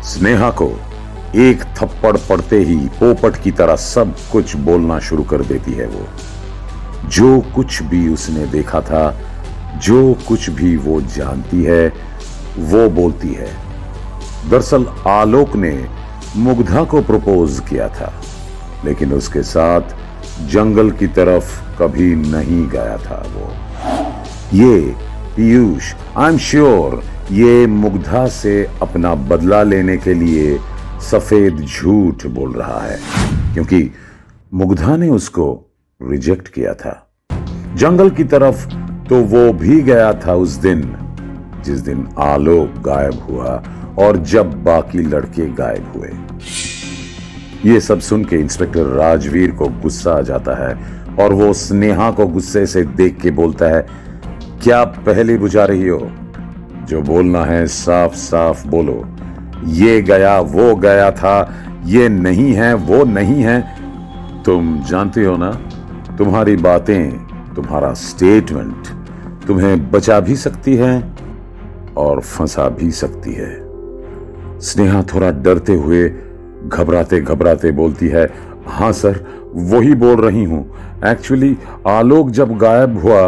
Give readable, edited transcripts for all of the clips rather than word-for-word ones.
स्नेहा को एक थप्पड़ पड़ते ही पोपट की तरह सब कुछ बोलना शुरू कर देती है। वो जो कुछ भी उसने देखा था, जो कुछ भी वो जानती है, वो बोलती है। दरअसल आलोक ने मुग्धा को प्रपोज किया था, लेकिन उसके साथ जंगल की तरफ कभी नहीं गया था वो। ये पीयूष, आई एम श्योर, ये मुग्धा से अपना बदला लेने के लिए सफेद झूठ बोल रहा है, क्योंकि मुग्धा ने उसको रिजेक्ट किया था। जंगल की तरफ तो वो भी गया था उस दिन, जिस दिन आलोक गायब हुआ और जब बाकी लड़के गायब हुए। ये सब सुन के इंस्पेक्टर राजवीर को गुस्सा आ जाता है और वो स्नेहा को गुस्से से देख के बोलता है, क्या पहली बुझा रही हो? जो बोलना है साफ साफ बोलो। ये गया, वो गया था, ये नहीं है, वो नहीं है। तुम जानती हो ना, तुम्हारी बातें, तुम्हारा स्टेटमेंट तुम्हें बचा भी सकती है और फंसा भी सकती है। स्नेहा थोड़ा डरते हुए, घबराते घबराते बोलती है, हाँ सर, वही बोल रही हूं। एक्चुअली आलोक जब गायब हुआ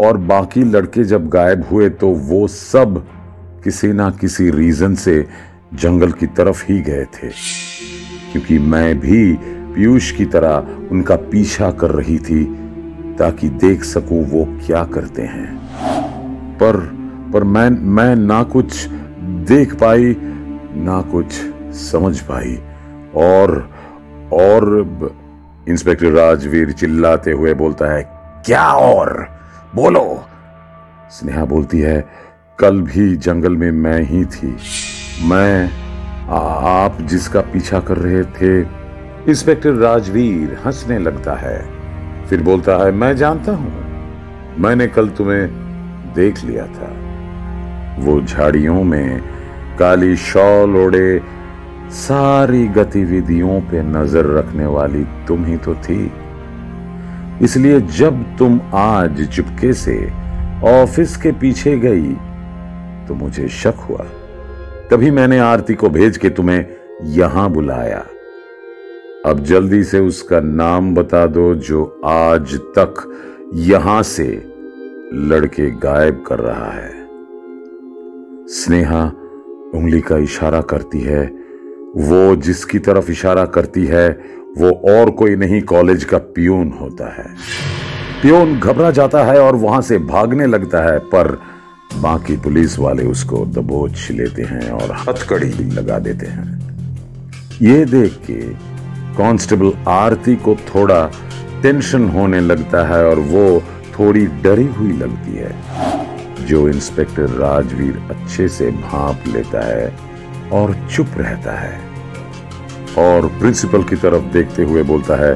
और बाकी लड़के जब गायब हुए तो वो सब किसी ना किसी रीजन से जंगल की तरफ ही गए थे, क्योंकि मैं भी पीयूष की तरह उनका पीछा कर रही थी ताकि देख सकूं वो क्या करते हैं। पर मैं ना कुछ देख पाई, ना कुछ समझ पाई। और इंस्पेक्टर राजवीर चिल्लाते हुए बोलता है, क्या और? बोलो। स्नेहा बोलती है, कल भी जंगल में मैं ही थी, मैं आप जिसका पीछा कर रहे थे। इंस्पेक्टर राजवीर हंसने लगता है, फिर बोलता है, मैं जानता हूं, मैंने कल तुम्हें देख लिया था। वो झाड़ियों में काली शॉल ओढ़े सारी गतिविधियों पे नजर रखने वाली तुम ही तो थी। इसलिए जब तुम आज चुपके से ऑफिस के पीछे गई तो मुझे शक हुआ। तभी मैंने आरती को भेज के तुम्हें यहां बुलाया। अब जल्दी से उसका नाम बता दो जो आज तक यहां से लड़के गायब कर रहा है। स्नेहा उंगली का इशारा करती है। वो जिसकी तरफ इशारा करती है वो और कोई नहीं, कॉलेज का पियून होता है। पियून घबरा जाता है और वहां से भागने लगता है, पर बाकी पुलिस वाले उसको दबोच लेते हैं और हथकड़ी लगा देते हैं। ये देख के कांस्टेबल आरती को थोड़ा टेंशन होने लगता है और वो थोड़ी डरी हुई लगती है, जो इंस्पेक्टर राजवीर अच्छे से भांप लेता है और चुप रहता है और प्रिंसिपल की तरफ देखते हुए बोलता है,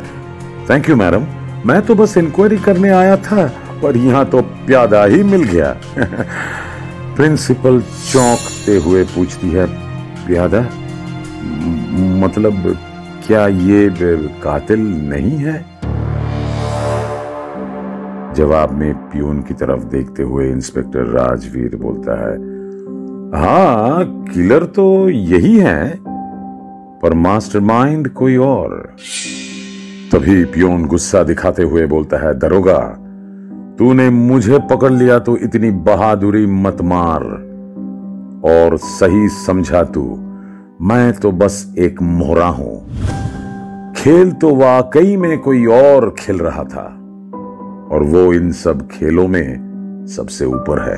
थैंक यू मैडम, मैं तो बस इंक्वायरी करने आया था, पर यहां तो प्यादा ही मिल गया। प्रिंसिपल चौंकते हुए पूछती है, प्यादा? मतलब क्या ये कातिल नहीं है? जवाब में पियून की तरफ देखते हुए इंस्पेक्टर राजवीर बोलता है, हाँ, किलर तो यही है, पर मास्टरमाइंड कोई और। तभी पियून गुस्सा दिखाते हुए बोलता है, दरोगा, तूने मुझे पकड़ लिया तो इतनी बहादुरी मत मार, और सही समझा तू, मैं तो बस एक मोहरा हूं। खेल तो वाकई में कोई और खेल रहा था, और वो इन सब खेलों में सबसे ऊपर है।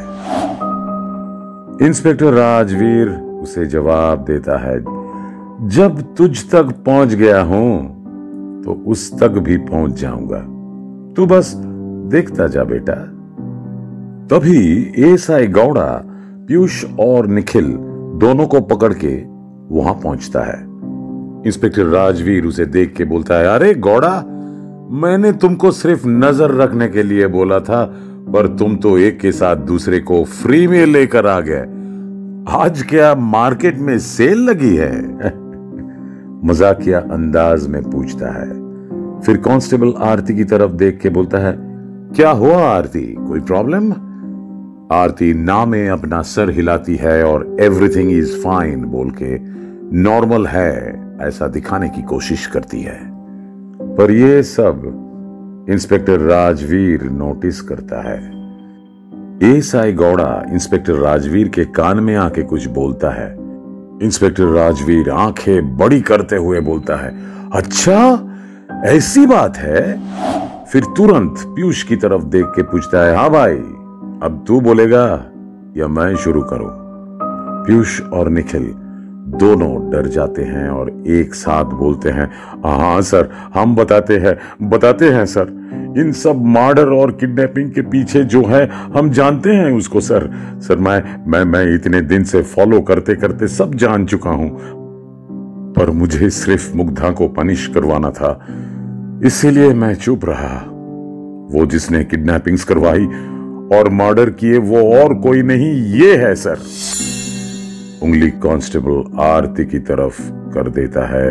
इंस्पेक्टर राजवीर उसे जवाब देता है, जब तुझ तक पहुंच गया हूं तो उस तक भी पहुंच जाऊंगा, तू बस देखता जा बेटा। तभी एएसआई गौड़ा पीयूष और निखिल दोनों को पकड़ के वहां पहुंचता है। इंस्पेक्टर राजवीर उसे देख के बोलता है, अरे गौड़ा, मैंने तुमको सिर्फ नजर रखने के लिए बोला था, पर तुम तो एक के साथ दूसरे को फ्री में लेकर आ गए। आज क्या मार्केट में सेल लगी है? मजाकिया अंदाज में पूछता है। फिर कांस्टेबल आरती की तरफ देख के बोलता है, क्या हुआ आरती, कोई प्रॉब्लम? आरती ना में अपना सर हिलाती है और एवरीथिंग इज फाइन बोल के नॉर्मल है ऐसा दिखाने की कोशिश करती है। पर यह सब इंस्पेक्टर राजवीर नोटिस करता है। एएसआई गौड़ा इंस्पेक्टर राजवीर के कान में आके कुछ बोलता है। इंस्पेक्टर राजवीर आंखें बड़ी करते हुए बोलता है, अच्छा ऐसी बात है। फिर तुरंत पीयूष की तरफ देख के पूछता है, हाँ भाई अब तू बोलेगा या मैं शुरू करूं? पीयूष और निखिल दोनों डर जाते हैं और एक साथ बोलते हैं, हाँ सर हम बताते हैं सर। इन सब मर्डर और किडनैपिंग के पीछे जो है हम जानते हैं उसको सर। मैं इतने दिन से फॉलो करते करते सब जान चुका हूं, पर मुझे सिर्फ मुग्धा को पनिश करवाना था, इसीलिए मैं चुप रहा। वो जिसने किडनैपिंग्स करवाई और मर्डर किए वो और कोई नहीं, ये है सर। उंगली कांस्टेबल आरती की तरफ कर देता है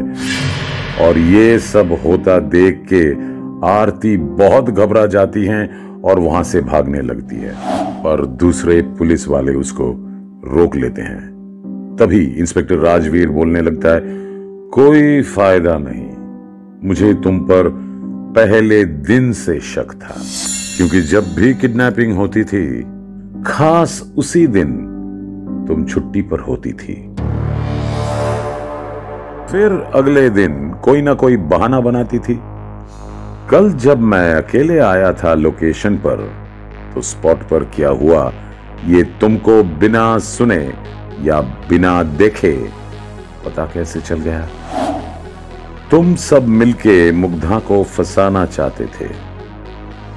और ये सब होता देख के आरती बहुत घबरा जाती हैं और वहां से भागने लगती है, पर दूसरे पुलिस वाले उसको रोक लेते हैं। तभी इंस्पेक्टर राजवीर बोलने लगता है, कोई फायदा नहीं, मुझे तुम पर पहले दिन से शक था, क्योंकि जब भी किडनैपिंग होती थी खास उसी दिन तुम छुट्टी पर होती थी। फिर अगले दिन कोई ना कोई बहाना बनाती थी। कल जब मैं अकेले आया था लोकेशन पर तो स्पॉट पर क्या हुआ ये तुमको बिना सुने या बिना देखे पता कैसे चल गया? तुम सब मिलके मुग्धा को फंसाना चाहते थे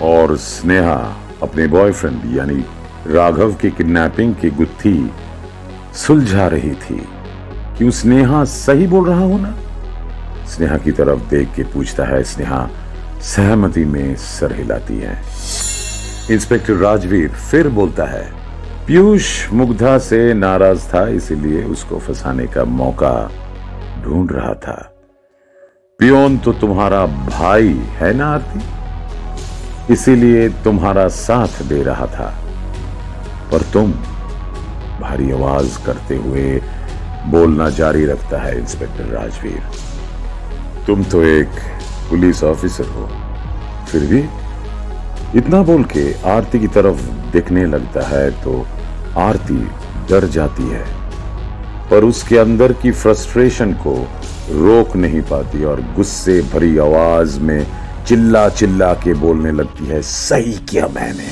और स्नेहा अपने बॉयफ्रेंड यानी राघव की किडनैपिंग की गुत्थी सुलझा रही थी। क्यों स्नेहा सही बोल रहा हूं ना? स्नेहा की तरफ देख के पूछता है। स्नेहा सहमति में सर हिलाती है। इंस्पेक्टर राजवीर फिर बोलता है, पीयूष मुग्धा से नाराज था, इसीलिए उसको फंसाने का मौका ढूंढ रहा था। पियोन तो तुम्हारा भाई है ना आरती, इसीलिए तुम्हारा साथ दे रहा था, पर तुम भारी आवाज करते हुए बोलना जारी रखता है। इंस्पेक्टर राजवीर, तुम तो एक पुलिस ऑफिसर हो, फिर भी इतना बोल के आरती की तरफ देखने लगता है तो आरती डर जाती है, पर उसके अंदर की फ्रस्ट्रेशन को रोक नहीं पाती और गुस्से भरी आवाज में चिल्ला चिल्ला के बोलने लगती है, सही किया मैंने,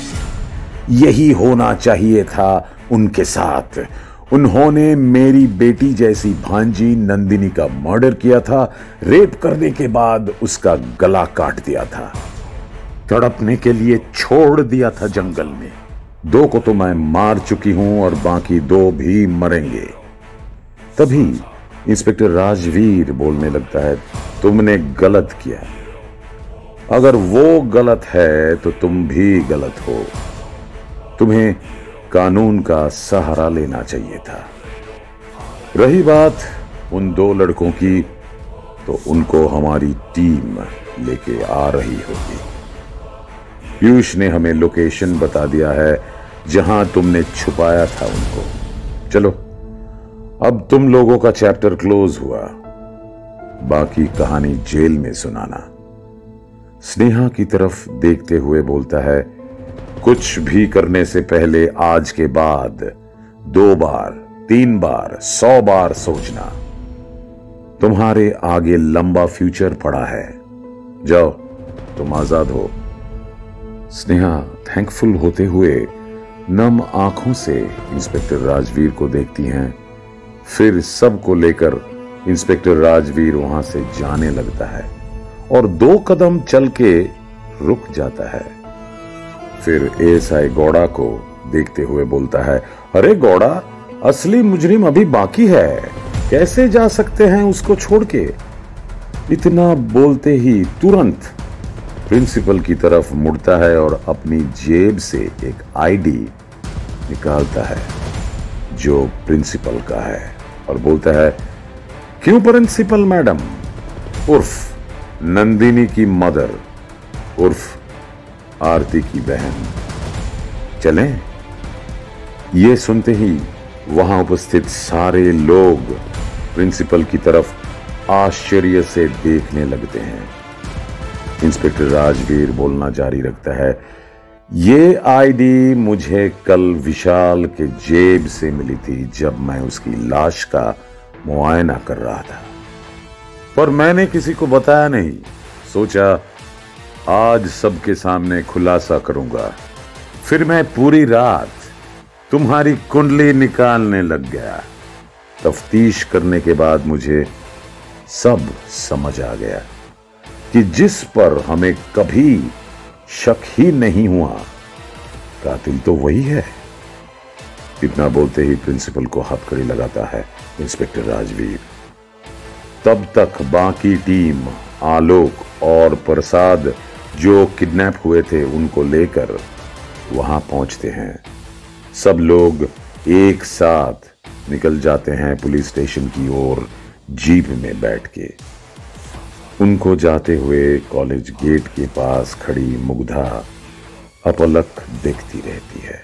यही होना चाहिए था उनके साथ। उन्होंने मेरी बेटी जैसी भांजी नंदिनी का मर्डर किया था, रेप करने के बाद उसका गला काट दिया था, तड़पने के लिए छोड़ दिया था जंगल में। 2 को तो मैं मार चुकी हूं और बाकी 2 भी मरेंगे। तभी इंस्पेक्टर राजवीर बोलने लगता है, तुमने गलत किया, अगर वो गलत है तो तुम भी गलत हो, तुम्हें कानून का सहारा लेना चाहिए था। रही बात उन 2 लड़कों की, तो उनको हमारी टीम लेके आ रही होगी। पीयूष ने हमें लोकेशन बता दिया है जहां तुमने छुपाया था उनको। चलो अब तुम लोगों का चैप्टर क्लोज हुआ, बाकी कहानी जेल में सुनाना। स्नेहा की तरफ देखते हुए बोलता है, कुछ भी करने से पहले आज के बाद 2 बार 3 बार 100 बार सोचना। तुम्हारे आगे लंबा फ्यूचर पड़ा है, जाओ तुम आजाद हो। स्नेहा थैंकफुल होते हुए नम आंखों से इंस्पेक्टर राजवीर को देखती हैं। फिर सबको लेकर इंस्पेक्टर राजवीर वहां से जाने लगता है और 2 कदम चल के रुक जाता है। फिर एएसआई गौड़ा को देखते हुए बोलता है, अरे गौड़ा, असली मुजरिम अभी बाकी है, कैसे जा सकते हैं उसको छोड़ के? इतना बोलते ही तुरंत प्रिंसिपल की तरफ मुड़ता है और अपनी जेब से एक आईडी निकालता है जो प्रिंसिपल का है और बोलता है, क्यों प्रिंसिपल मैडम, उर्फ नंदिनी की मदर, उर्फ आरती की बहन, चलें? ये सुनते ही वहां उपस्थित सारे लोग प्रिंसिपल की तरफ आश्चर्य से देखने लगते हैं। इंस्पेक्टर राजवीर बोलना जारी रखता है, ये आईडी मुझे कल विशाल के जेब से मिली थी जब मैं उसकी लाश का मुआयना कर रहा था, पर मैंने किसी को बताया नहीं। सोचा आज सबके सामने खुलासा करूंगा। फिर मैं पूरी रात तुम्हारी कुंडली निकालने लग गया। तफ्तीश करने के बाद मुझे सब समझ आ गया कि जिस पर हमें कभी शक ही नहीं हुआ, कातिल तो वही है। इतना बोलते ही प्रिंसिपल को हथकड़ी लगाता है इंस्पेक्टर राजवीर। तब तक बाकी टीम आलोक और प्रसाद जो किडनैप हुए थे उनको लेकर वहां पहुंचते हैं। सब लोग एक साथ निकल जाते हैं पुलिस स्टेशन की ओर जीप में बैठ के। उनको जाते हुए कॉलेज गेट के पास खड़ी मुग्धा अपलक देखती रहती है।